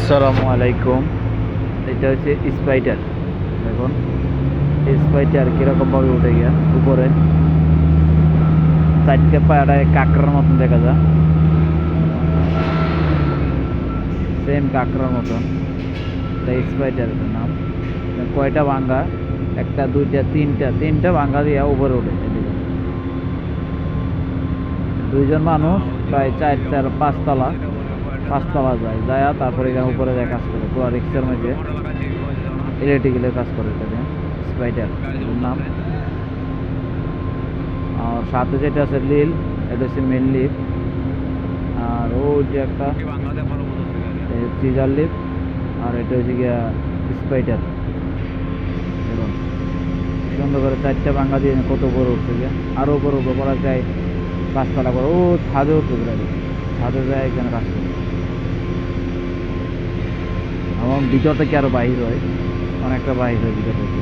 আসসালামু আলাইকুম। এটা হচ্ছে স্পাইডার। দেখুন স্পাইডার কিরকমভাবে উঠে গিয়া উপরে, চারটে পায়রায় কাঁকড়ার মতন দেখা যায়, সেম কাঁকড়ার মতন। স্পাইডার এটার নাম। কয়টা ভাঙ্গা, একটা দুইটা তিনটা ভাঙ্গা দিয়া উপরে উঠে। এদিকে দুইজন মানুষ প্রায় পাঁচতলা যায় তারপরে এখানে উপরে যায় কাজ করে, পুরো রিক্সার মধ্যে ইলেকট্রিক্যালের কাজ করে। এটা স্পাইডার নাম। আর সাথে যেটা আছে লিল, এটা হচ্ছে মেন লিফ। আর ওই যে একটা সিজার লিফ, আর এটা হচ্ছে গিয়া স্পাইডার। এবং সুন্দর করে চারটা ভাঙ্গা দিয়ে কত বড় উঠছে গিয়া, আরও বড় করা যায়। পাঁচতলা করে ও ছাদে উঠতে পারে, ছাদে যায় এখানে কাজ করে। এবং ভিতর থেকে আরো বাহির হয়, অনেকটা বাহির হয় ভিতর থেকে।